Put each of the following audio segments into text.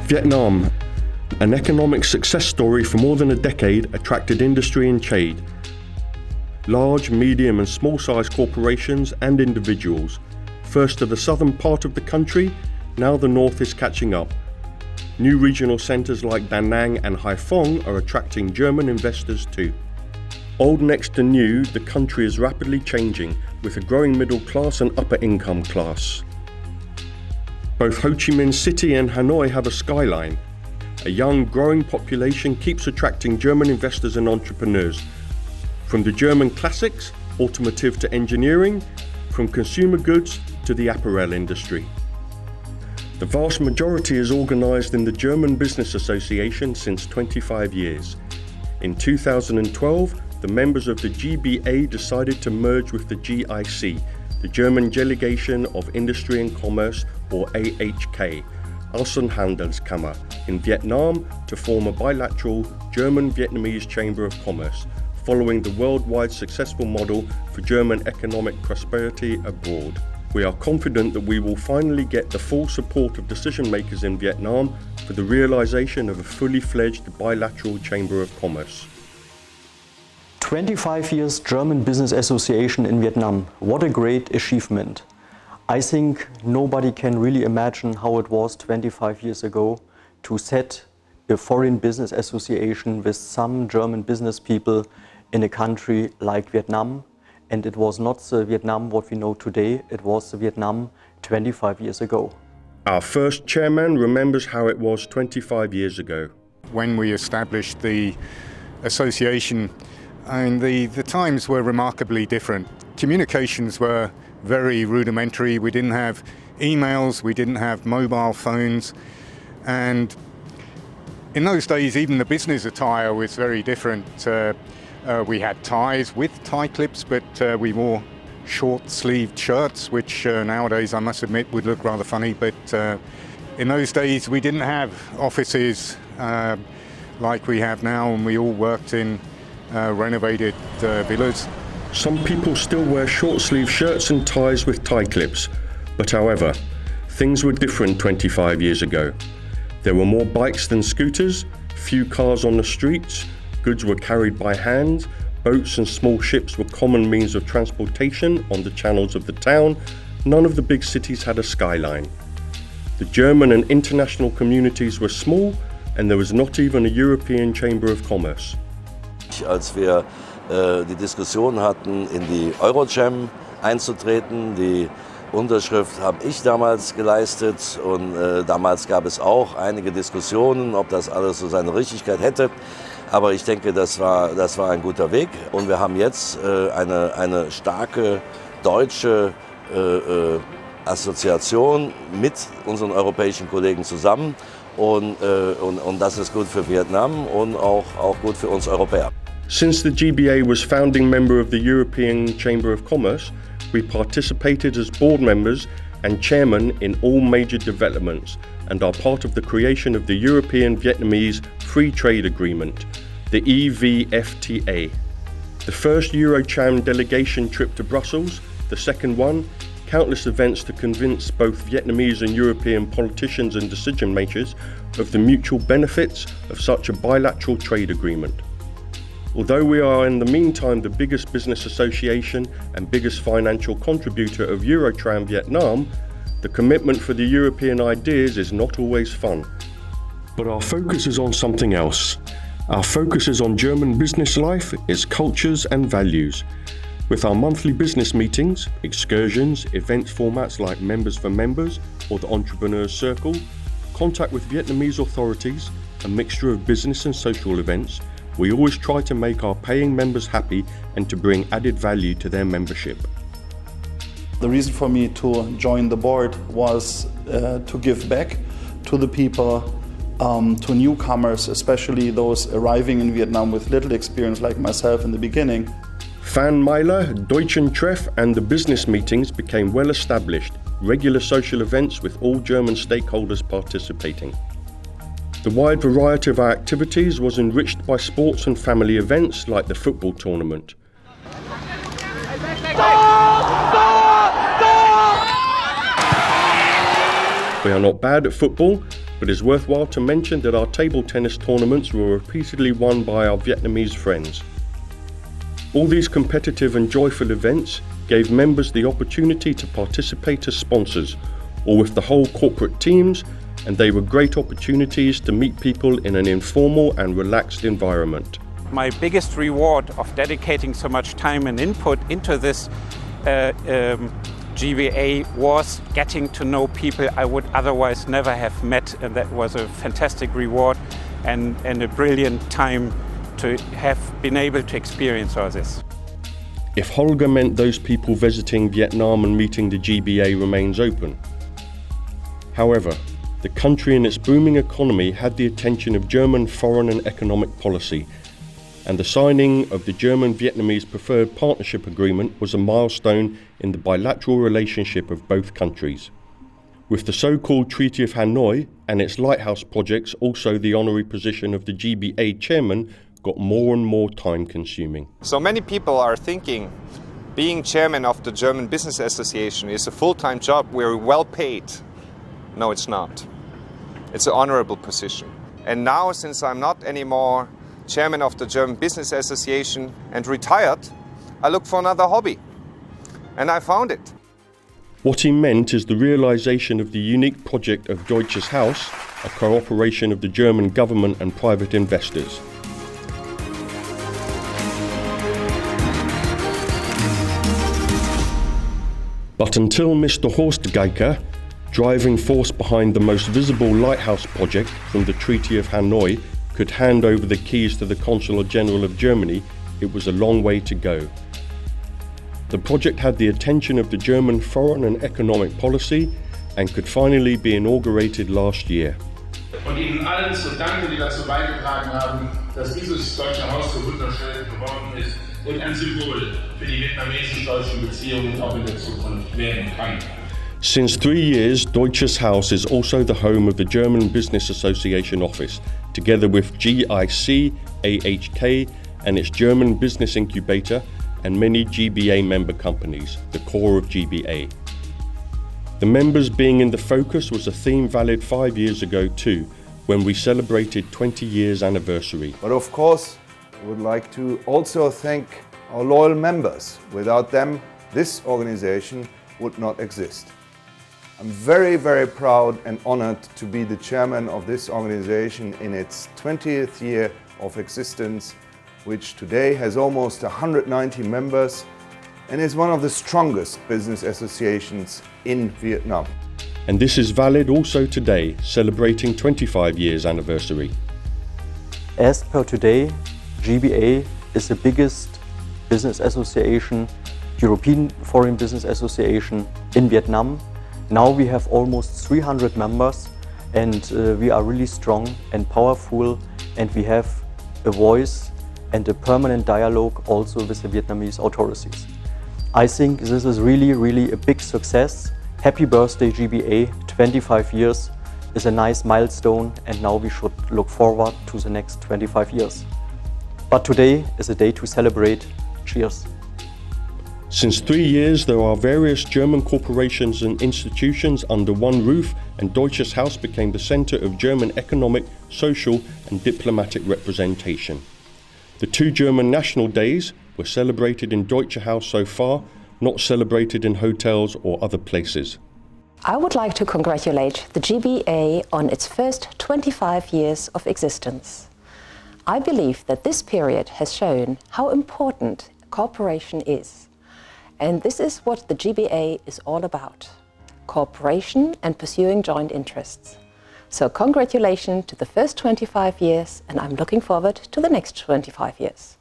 Vietnam, an economic success story for more than a decade, attracted industry and trade. Large, medium and small-sized corporations and individuals. First to the southern part of the country, now the north is catching up. New regional centres like Da Nang and Haiphong are attracting German investors too. Old next to new, the country is rapidly changing, with a growing middle class and upper income class. Both Ho Chi Minh City and Hanoi have a skyline. A young, growing population keeps attracting German investors and entrepreneurs. From the German classics, automotive to engineering, from consumer goods to the apparel industry. The vast majority is organised in the German Business Association since 25 years. In 2012, the members of the GBA decided to merge with the GIC, the German Delegation of Industry and Commerce, or AHK, Außenhandelskammer, in Vietnam to form a bilateral German-Vietnamese Chamber of Commerce, following the worldwide successful model for German economic prosperity abroad. We are confident that we will finally get the full support of decision makers in Vietnam for the realization of a fully fledged bilateral Chamber of Commerce. 25 years German Business Association in Vietnam. What a great achievement. I think nobody can really imagine how it was 25 years ago to set a foreign business association with some German business people in a country like Vietnam. And it was not the Vietnam what we know today, it was the Vietnam 25 years ago. Our first chairman remembers how it was 25 years ago. When we established the association, the times were remarkably different. Communications were very rudimentary. We didn't have emails, we didn't have mobile phones, and in those days even the business attire was very different. We had ties with tie clips, but we wore short-sleeved shirts, which nowadays I must admit would look rather funny, but in those days we didn't have offices like we have now, and we all worked in renovated villas. Some people still wear short-sleeve shirts and ties with tie clips, but however, things were different 25 years ago. There were more bikes than scooters, few cars on the streets, goods were carried by hand, boats and small ships were common means of transportation on the channels of the town. None of the big cities had a skyline. The German and international communities were small, and there was not even a European Chamber of Commerce. Als wir die Diskussion hatten, in die Eurojam einzutreten, die Unterschrift habe ich damals geleistet, und damals gab es auch einige Diskussionen, ob das alles so seine Richtigkeit hätte. Aber ich denke, das war ein guter Weg, und wir haben jetzt eine starke deutsche Assoziation mit unseren europäischen Kollegen zusammen, und das ist gut für Vietnam und auch gut für uns Europäer. Since the GBA was founding member of the European Chamber of Commerce, we participated as board members and chairman in all major developments, and are part of the creation of the European Vietnamese Free Trade Agreement, the EVFTA. The first Eurocham delegation trip to Brussels, the second one, countless events to convince both Vietnamese and European politicians and decision makers of the mutual benefits of such a bilateral trade agreement. Although we are in the meantime the biggest business association and biggest financial contributor of Eurotram Vietnam, the commitment for the European ideas is not always fun. But our focus is on something else. Our focus is on German business life, its cultures and values. With our monthly business meetings, excursions, event formats like Members for Members or the Entrepreneurs Circle, contact with Vietnamese authorities, a mixture of business and social events, we always try to make our paying members happy and to bring added value to their membership. The reason for me to join the board was to give back to the people, to newcomers, especially those arriving in Vietnam with little experience like myself in the beginning. Fan Meiler, Deutschen Treff and the business meetings became well established, regular social events with all German stakeholders participating. The wide variety of our activities was enriched by sports and family events like the football tournament. We are not bad at football, but it's worthwhile to mention that our table tennis tournaments were repeatedly won by our Vietnamese friends. All these competitive and joyful events gave members the opportunity to participate as sponsors or with the whole corporate teams, and they were great opportunities to meet people in an informal and relaxed environment. My biggest reward of dedicating so much time and input into this GBA was getting to know people I would otherwise never have met, and that was a fantastic reward and a brilliant time to have been able to experience all this. If Holger meant those people visiting Vietnam and meeting the GBA remains open. However, the country and its booming economy had the attention of German foreign and economic policy, and the signing of the German-Vietnamese Preferred Partnership Agreement was a milestone in the bilateral relationship of both countries. With the so-called Treaty of Hanoi and its lighthouse projects, also the honorary position of the GBA chairman got more and more time-consuming. So many people are thinking being chairman of the German Business Association is a full-time job, we're well paid. No, it's not. It's an honorable position. And now, since I'm not anymore chairman of the German Business Association and retired, I look for another hobby. And I found it. What he meant is the realization of the unique project of Deutsches Haus, a cooperation of the German government and private investors. But until Mr. Horst Geiker, driving force behind the most visible lighthouse project from the Treaty of Hanoi, could hand over the keys to the Consulate General of Germany, it was a long way to go. The project had the attention of the German foreign and economic policy and could finally be inaugurated last year. Und Ihnen allen zu danken, die dazu beigetragen haben, dass dieses Deutsche Haus so wunderschön geworden ist und ein Symbol für die vietnamesisch-deutschen Beziehungen auch in der Zukunft werden kann. Since 3 years, Deutsches Haus is also the home of the German Business Association office, together with GIC, AHK and its German Business Incubator and many GBA member companies, the core of GBA. The members being in the focus was a theme valid 5 years ago too, when we celebrated 20 years anniversary. But of course, I would like to also thank our loyal members. Without them, this organization would not exist. I'm very, very proud and honored to be the chairman of this organization in its 20th year of existence, which today has almost 190 members and is one of the strongest business associations in Vietnam. And this is valid also today, celebrating 25 years anniversary. As per today, GBA is the biggest business association, European Foreign Business Association in Vietnam. Now we have almost 300 members, and we are really strong and powerful, and we have a voice and a permanent dialogue also with the Vietnamese authorities. I think this is really a big success. Happy birthday GBA, 25 years is a nice milestone, and now we should look forward to the next 25 years. But today is a day to celebrate. Cheers. Since 3 years, there are various German corporations and institutions under one roof, and Deutsches Haus became the center of German economic, social and diplomatic representation. The 2 German national days were celebrated in Deutsche Haus so far, not celebrated in hotels or other places. I would like to congratulate the GBA on its first 25 years of existence. I believe that this period has shown how important cooperation is. And this is what the GBA is all about: cooperation and pursuing joint interests. So congratulations to the first 25 years, and I'm looking forward to the next 25 years.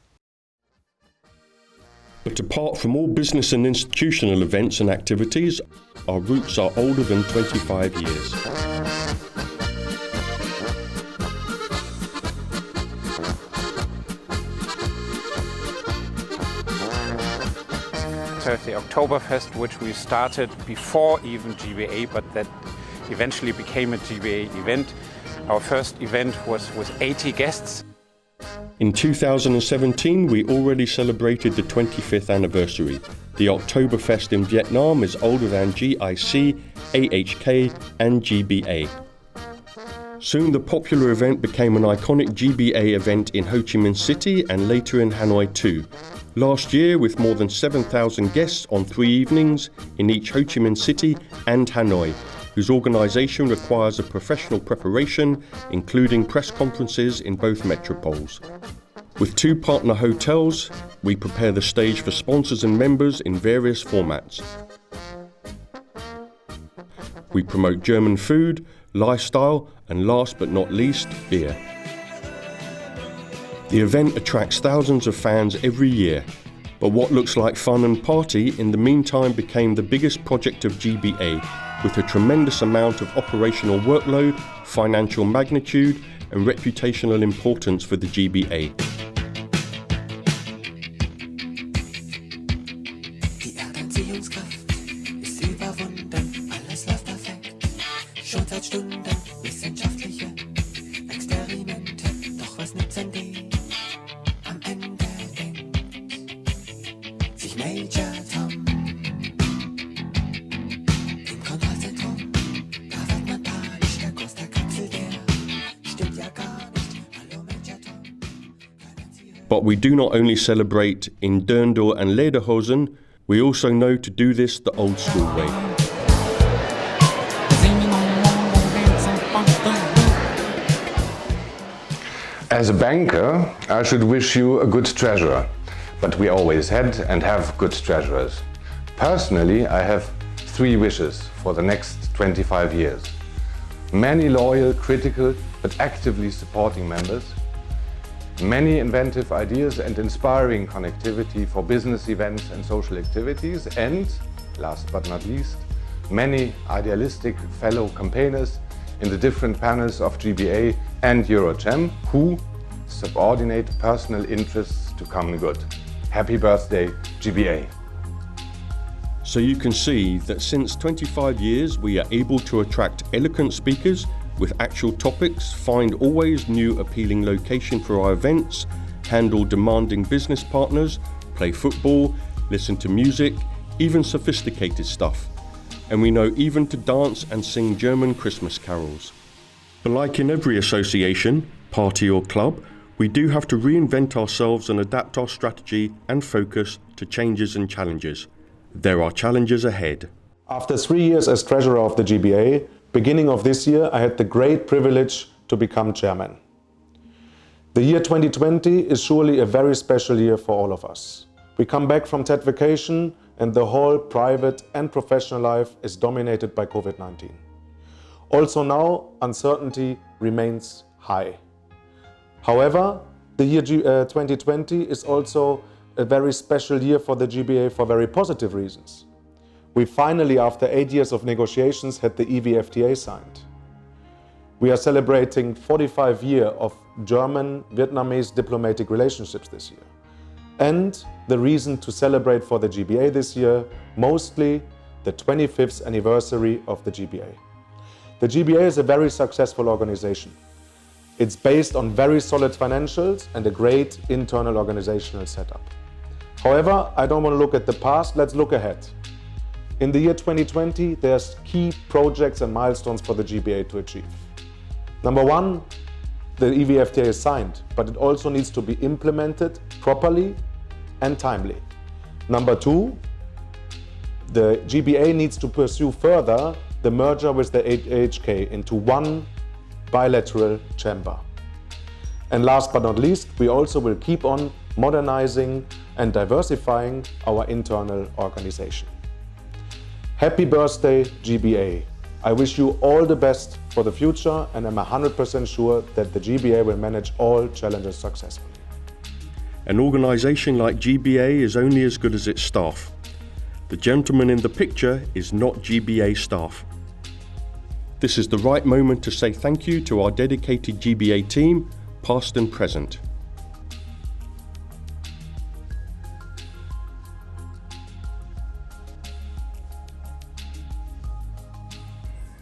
But apart from all business and institutional events and activities, our roots are older than 25 years. The Oktoberfest, which we started before even GBA, but that eventually became a GBA event. Our first event was with 80 guests. In 2017, we already celebrated the 25th anniversary. The Oktoberfest in Vietnam is older than GIC, AHK and GBA. Soon the popular event became an iconic GBA event in Ho Chi Minh City and later in Hanoi too. Last year, with more than 7,000 guests on 3 evenings in each Ho Chi Minh City and Hanoi, whose organisation requires a professional preparation, including press conferences in both metropoles. With 2 partner hotels, we prepare the stage for sponsors and members in various formats. We promote German food, lifestyle, and last but not least, beer. The event attracts thousands of fans every year, but what looks like fun and party in the meantime became the biggest project of GBA, with a tremendous amount of operational workload, financial magnitude, and reputational importance for the GBA. But we do not only celebrate in Dirndl and Lederhosen, we also know to do this the old school way. As a banker, I should wish you a good treasurer, but we always had and have good treasurers. Personally, I have 3 wishes for the next 25 years. Many loyal, critical, but actively supporting members. Many inventive ideas and inspiring connectivity for business events and social activities. And, last but not least, many idealistic fellow campaigners in the different panels of GBA and Eurochem who subordinate personal interests to common good. Happy birthday, GBA! So you can see that since 25 years we are able to attract eloquent speakers with actual topics, find always new appealing location for our events, handle demanding business partners, play football, listen to music, even sophisticated stuff. And we know even to dance and sing German Christmas carols. But like in every association, party or club, we do have to reinvent ourselves and adapt our strategy and focus to changes and challenges. There are challenges ahead. After 3 years as treasurer of the GBA, beginning of this year, I had the great privilege to become chairman. The year 2020 is surely a very special year for all of us. We come back from Tet vacation and the whole private and professional life is dominated by COVID-19. Also now, uncertainty remains high. However, the year 2020 is also a very special year for the GBA for very positive reasons. We finally, after 8 years of negotiations, had the EVFTA signed. We are celebrating 45 years of German-Vietnamese diplomatic relationships this year. And the reason to celebrate for the GBA this year, mostly the 25th anniversary of the GBA. The GBA is a very successful organization. It's based on very solid financials and a great internal organizational setup. However, I don't want to look at the past, let's look ahead. In the year 2020, there's key projects and milestones for the GBA to achieve. Number 1, the EVFTA is signed, but it also needs to be implemented properly and timely. Number 2, the GBA needs to pursue further the merger with the AHK into one bilateral chamber. And last but not least, we also will keep on modernizing and diversifying our internal organization. Happy birthday, GBA. I wish you all the best for the future and I'm 100% sure that the GBA will manage all challenges successfully. An organisation like GBA is only as good as its staff. The gentleman in the picture is not GBA staff. This is the right moment to say thank you to our dedicated GBA team, past and present.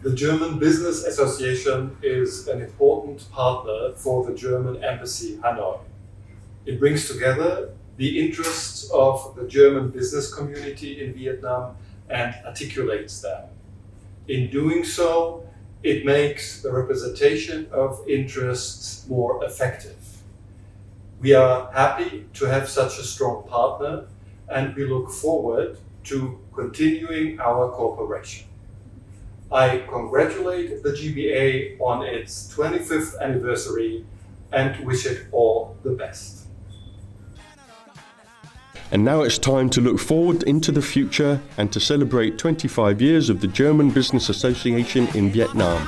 The German Business Association is an important partner for the German Embassy Hanoi. It brings together the interests of the German business community in Vietnam and articulates them. In doing so, It makes the representation of interests more effective. We are happy to have such a strong partner, and we look forward to continuing our cooperation. I congratulate the GBA on its 25th anniversary and wish it all the best. And now it's time to look forward into the future and to celebrate 25 years of the German Business Association in Vietnam.